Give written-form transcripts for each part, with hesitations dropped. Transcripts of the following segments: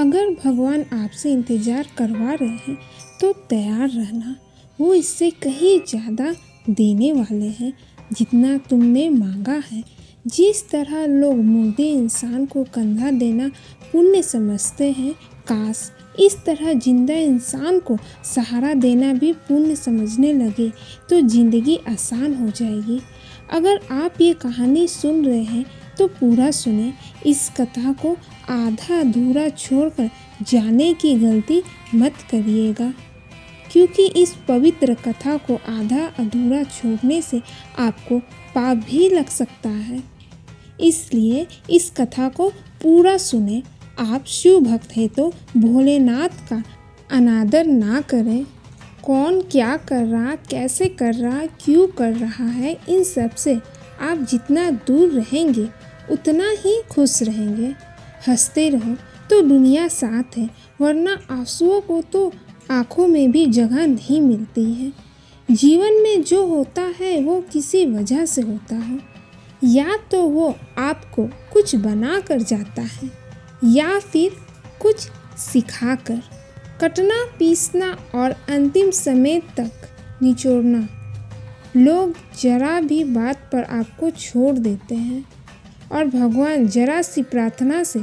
अगर भगवान आपसे इंतज़ार करवा रहे हैं तो तैयार रहना। वो इससे कहीं ज़्यादा देने वाले हैं जितना तुमने मांगा है। जिस तरह लोग मुर्दे इंसान को कंधा देना पुण्य समझते हैं, काश इस तरह जिंदा इंसान को सहारा देना भी पुण्य समझने लगे तो ज़िंदगी आसान हो जाएगी। अगर आप ये कहानी सुन रहे हैं तो पूरा सुने। इस कथा को आधा अधूरा छोड़कर जाने की गलती मत करिएगा, क्योंकि इस पवित्र कथा को आधा अधूरा छोड़ने से आपको पाप भी लग सकता है। इसलिए इस कथा को पूरा सुने। आप शिव भक्त हैं तो भोलेनाथ का अनादर ना करें। कौन क्या कर रहा, कैसे कर रहा, क्यों कर रहा है, इन सब से आप जितना दूर रहेंगे उतना ही खुश रहेंगे। हंसते रहो तो दुनिया साथ है, वरना आंसुओं को तो आँखों में भी जगह नहीं मिलती है। जीवन में जो होता है वो किसी वजह से होता है, या तो वो आपको कुछ बना कर जाता है या फिर कुछ सिखा कर। कटना, पीसना और अंतिम समय तक निचोड़ना। लोग जरा भी बात पर आपको छोड़ देते हैं और भगवान जरा सी प्रार्थना से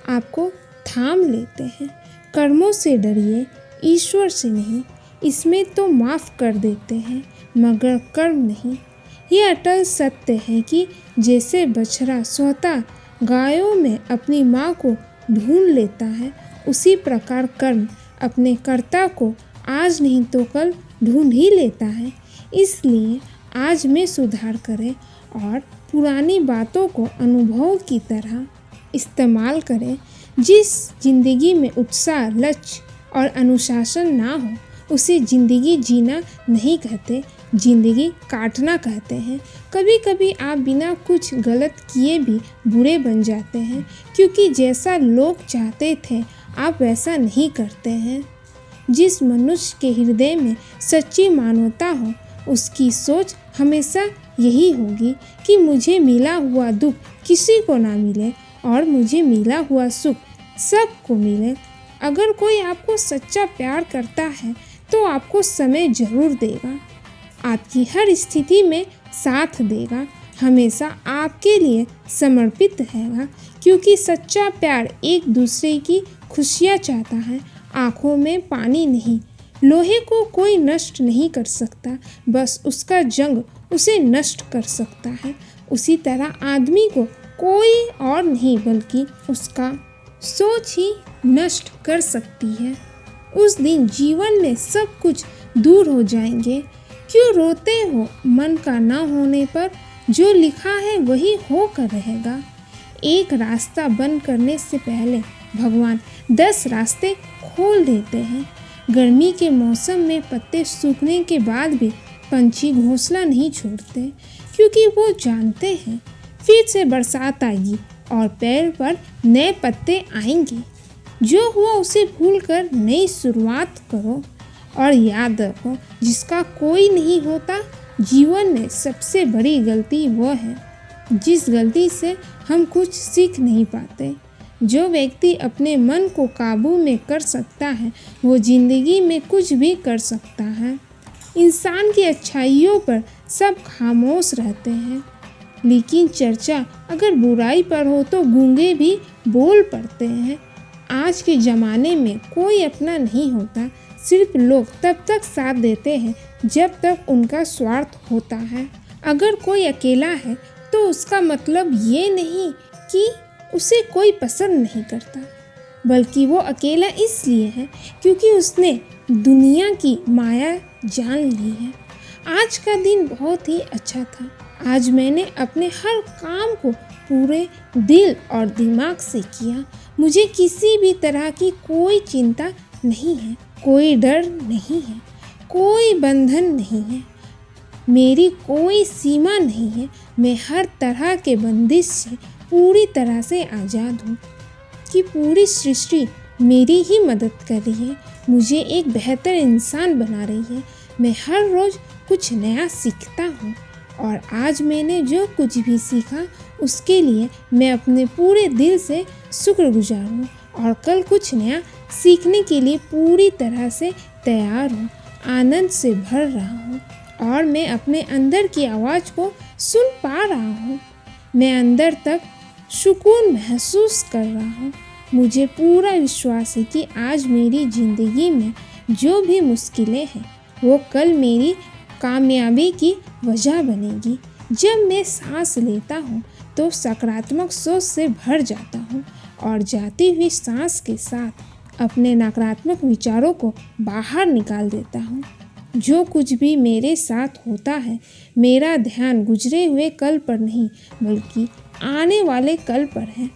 आपको थाम लेते हैं। कर्मों से डरिए, ईश्वर से नहीं। इसमें तो माफ़ कर देते हैं मगर कर्म नहीं। ये अटल सत्य है कि जैसे बछड़ा स्वतः गायों में अपनी माँ को ढूंढ लेता है, उसी प्रकार कर्म अपने कर्ता को आज नहीं तो कल ढूंढ ही लेता है। इसलिए आज में सुधार करें और पुरानी बातों को अनुभव की तरह इस्तेमाल करें। जिस जिंदगी में उत्साह, लक्ष्य और अनुशासन ना हो उसे ज़िंदगी जीना नहीं कहते, ज़िंदगी काटना कहते हैं। कभी कभी आप बिना कुछ गलत किए भी बुरे बन जाते हैं, क्योंकि जैसा लोग चाहते थे आप वैसा नहीं करते हैं। जिस मनुष्य के हृदय में सच्ची मानवता हो उसकी सोच हमेशा यही होगी कि मुझे मिला हुआ दुख किसी को ना मिले और मुझे मिला हुआ सुख सबको मिले। अगर कोई आपको सच्चा प्यार करता है तो आपको समय जरूर देगा, आपकी हर स्थिति में साथ देगा, हमेशा आपके लिए समर्पित रहेगा, क्योंकि सच्चा प्यार एक दूसरे की खुशियाँ चाहता है, आँखों में पानी नहीं। लोहे को कोई नष्ट नहीं कर सकता, बस उसका जंग उसे नष्ट कर सकता है। उसी तरह आदमी को कोई और नहीं बल्कि उसका सोच ही नष्ट कर सकती है। उस दिन जीवन में सब कुछ दूर हो जाएंगे। क्यों रोते हो मन का ना होने पर? जो लिखा है वही होकर रहेगा। एक रास्ता बंद करने से पहले भगवान 10 रास्ते खोल देते हैं। गर्मी के मौसम में पत्ते सूखने के बाद भी पंछी घोंसला नहीं छोड़ते, क्योंकि वो जानते हैं फिर से बरसात आएगी और पेड़ पर नए पत्ते आएंगे। जो हुआ उसे भूलकर नई शुरुआत करो और याद रखो, जिसका कोई नहीं होता। जीवन में सबसे बड़ी गलती वो है जिस गलती से हम कुछ सीख नहीं पाते। जो व्यक्ति अपने मन को काबू में कर सकता है वो जिंदगी में कुछ भी कर सकता है। इंसान की अच्छाइयों पर सब खामोश रहते हैं, लेकिन चर्चा अगर बुराई पर हो तो गूंगे भी बोल पड़ते हैं। आज के ज़माने में कोई अपना नहीं होता, सिर्फ लोग तब तक साथ देते हैं जब तक उनका स्वार्थ होता है। अगर कोई अकेला है तो उसका मतलब ये नहीं कि उसे कोई पसंद नहीं करता, बल्कि वो अकेला इसलिए है क्योंकि उसने दुनिया की माया जान ली है। आज का दिन बहुत ही अच्छा था। आज मैंने अपने हर काम को पूरे दिल और दिमाग से किया। मुझे किसी भी तरह की कोई चिंता नहीं है, कोई डर नहीं है, कोई बंधन नहीं है, मेरी कोई सीमा नहीं है। मैं हर तरह के बंदिश से पूरी तरह से आज़ाद हूँ कि पूरी सृष्टि मेरी ही मदद कर रही है, मुझे एक बेहतर इंसान बना रही है। मैं हर रोज़ कुछ नया सीखता हूँ और आज मैंने जो कुछ भी सीखा उसके लिए मैं अपने पूरे दिल से शुक्रगुजार हूँ और कल कुछ नया सीखने के लिए पूरी तरह से तैयार हूँ। आनंद से भर रहा हूँ और मैं अपने अंदर की आवाज़ को सुन पा रहा हूँ। मैं अंदर तक सुकून महसूस कर रहा हूँ। मुझे पूरा विश्वास है कि आज मेरी ज़िंदगी में जो भी मुश्किलें हैं वो कल मेरी कामयाबी की वजह बनेगी। जब मैं सांस लेता हूँ तो सकारात्मक सोच से भर जाता हूँ और जाती हुई सांस के साथ अपने नकारात्मक विचारों को बाहर निकाल देता हूँ। जो कुछ भी मेरे साथ होता है मेरा ध्यान गुजरे हुए कल पर नहीं बल्कि आने वाले कल पर है।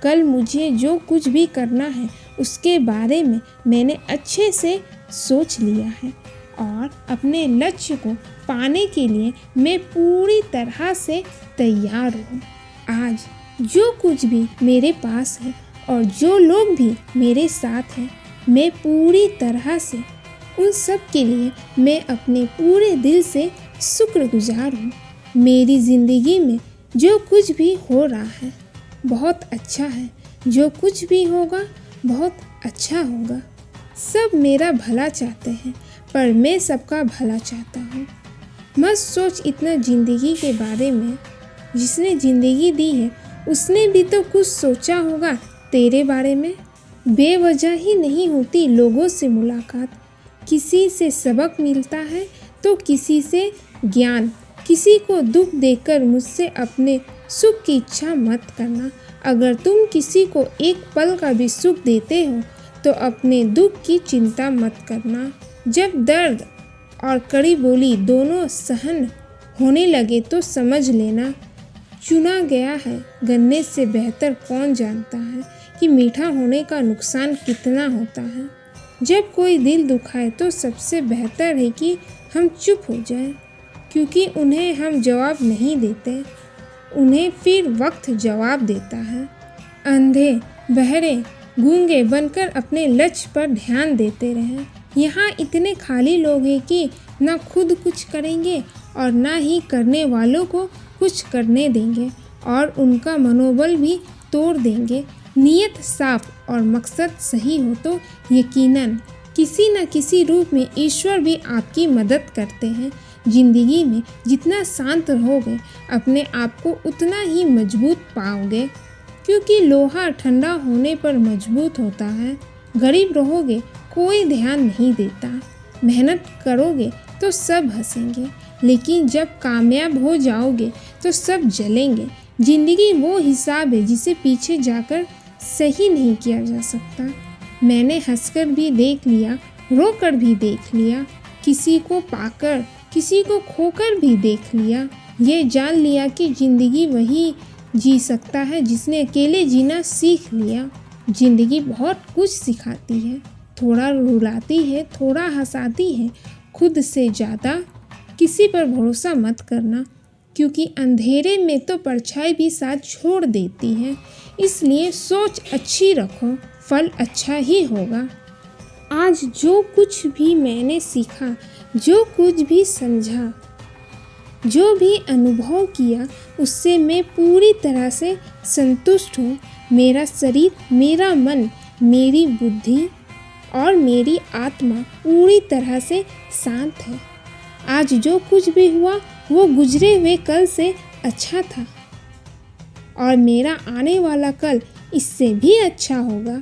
कल मुझे जो कुछ भी करना है उसके बारे में मैंने अच्छे से सोच लिया है और अपने लक्ष्य को पाने के लिए मैं पूरी तरह से तैयार हूँ। आज जो कुछ भी मेरे पास है और जो लोग भी मेरे साथ हैं मैं पूरी तरह से उन सब के लिए मैं अपने पूरे दिल से शुक्रगुजार हूँ। मेरी ज़िंदगी में जो कुछ भी हो रहा है बहुत अच्छा है। जो कुछ भी होगा बहुत अच्छा होगा। सब मेरा भला चाहते हैं पर मैं सबका भला चाहता हूँ। मत सोच इतना ज़िंदगी के बारे में। जिसने ज़िंदगी दी है उसने भी तो कुछ सोचा होगा तेरे बारे में। बेवजह ही नहीं होती लोगों से मुलाकात। किसी से सबक मिलता है तो किसी से ज्ञान। किसी को दुख देकर मुझसे अपने सुख की इच्छा मत करना। अगर तुम किसी को एक पल का भी सुख देते हो तो अपने दुख की चिंता मत करना। जब दर्द और कड़ी बोली दोनों सहन होने लगे तो समझ लेना चुना गया है। गन्ने से बेहतर कौन जानता है कि मीठा होने का नुकसान कितना होता है। जब कोई दिल दुखाए तो सबसे बेहतर है कि हम चुप हो जाएं, क्योंकि उन्हें हम जवाब नहीं देते, उन्हें फिर वक्त जवाब देता है। अंधे बहरे गूंगे बनकर अपने लक्ष्य पर ध्यान देते रहें। यहाँ इतने खाली लोग हैं कि ना खुद कुछ करेंगे और ना ही करने वालों को कुछ करने देंगे और उनका मनोबल भी तोड़ देंगे। नीयत साफ और मकसद सही हो तो यकीनन किसी न किसी रूप में ईश्वर भी आपकी मदद करते हैं। जिंदगी में जितना शांत रहोगे अपने आप को उतना ही मजबूत पाओगे, क्योंकि लोहा ठंडा होने पर मजबूत होता है। गरीब रहोगे कोई ध्यान नहीं देता। मेहनत करोगे तो सब हंसेंगे, लेकिन जब कामयाब हो जाओगे तो सब जलेंगे। जिंदगी वो हिसाब है जिसे पीछे जाकर सही नहीं किया जा सकता। मैंने हंसकर भी देख लिया, रोकर भी देख लिया, किसी को पाकर किसी को खोकर भी देख लिया। ये जान लिया कि जिंदगी वही जी सकता है जिसने अकेले जीना सीख लिया। जिंदगी बहुत कुछ सिखाती है, थोड़ा रुलाती है, थोड़ा हंसाती है। खुद से ज़्यादा किसी पर भरोसा मत करना, क्योंकि अंधेरे में तो परछाई भी साथ छोड़ देती है। इसलिए सोच अच्छी रखो, फल अच्छा ही होगा। आज जो कुछ भी मैंने सीखा, जो कुछ भी समझा, जो भी अनुभव किया, उससे मैं पूरी तरह से संतुष्ट हूँ। मेरा शरीर, मेरा मन, मेरी बुद्धि और मेरी आत्मा पूरी तरह से शांत है। आज जो कुछ भी हुआ वो गुजरे हुए कल से अच्छा था और मेरा आने वाला कल इससे भी अच्छा होगा।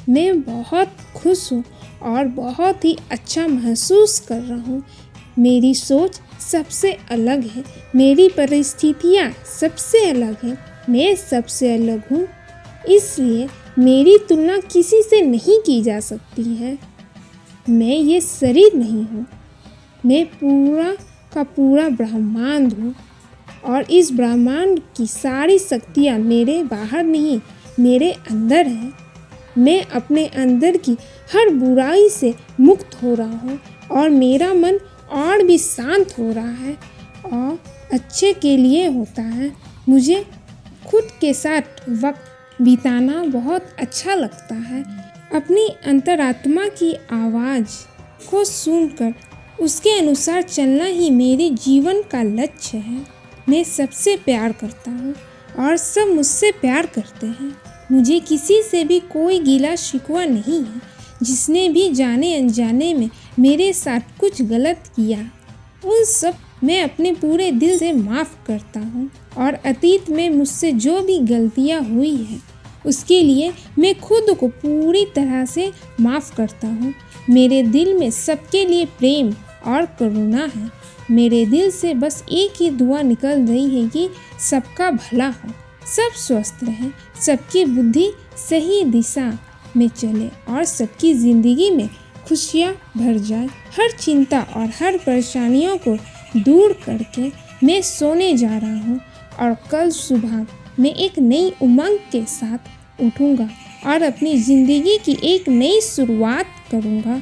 मैं बहुत खुश हूँ और बहुत ही अच्छा महसूस कर रहा हूँ। मेरी सोच सबसे अलग है, मेरी परिस्थितियाँ सबसे अलग हैं, मैं सबसे अलग हूँ, इसलिए मेरी तुलना किसी से नहीं की जा सकती है। मैं ये शरीर नहीं हूँ, मैं पूरा का पूरा ब्रह्मांड हूँ और इस ब्रह्मांड की सारी शक्तियाँ मेरे बाहर नहीं, मेरे अंदर है। मैं अपने अंदर की हर बुराई से मुक्त हो रहा हूँ और मेरा मन और भी शांत हो रहा है और अच्छे के लिए होता है। मुझे खुद के साथ वक्त बिताना बहुत अच्छा लगता है। अपनी अंतरात्मा की आवाज़ को सुनकर उसके अनुसार चलना ही मेरे जीवन का लक्ष्य है। मैं सबसे प्यार करता हूँ और सब मुझसे प्यार करते हैं। मुझे किसी से भी कोई गिला शिकवा नहीं है। जिसने भी जाने अनजाने में मेरे साथ कुछ गलत किया, उन सब मैं अपने पूरे दिल से माफ़ करता हूँ। और अतीत में मुझसे जो भी गलतियाँ हुई हैं, उसके लिए मैं खुद को पूरी तरह से माफ़ करता हूँ। मेरे दिल में सबके लिए प्रेम और करुणा है। मेरे दिल से बस एक ही दुआ निकल रही है कि सबका भला हो, सब स्वस्थ रहें, सबकी बुद्धि सही दिशा में चले और सबकी ज़िंदगी में खुशियाँ भर जाए। हर चिंता और हर परेशानियों को दूर करके मैं सोने जा रहा हूँ और कल सुबह मैं एक नई उमंग के साथ उठूँगा और अपनी ज़िंदगी की एक नई शुरुआत करूँगा।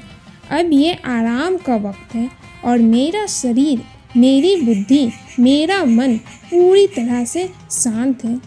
अब ये आराम का वक्त है और मेरा शरीर, मेरी बुद्धि, मेरा मन पूरी तरह से शांत है।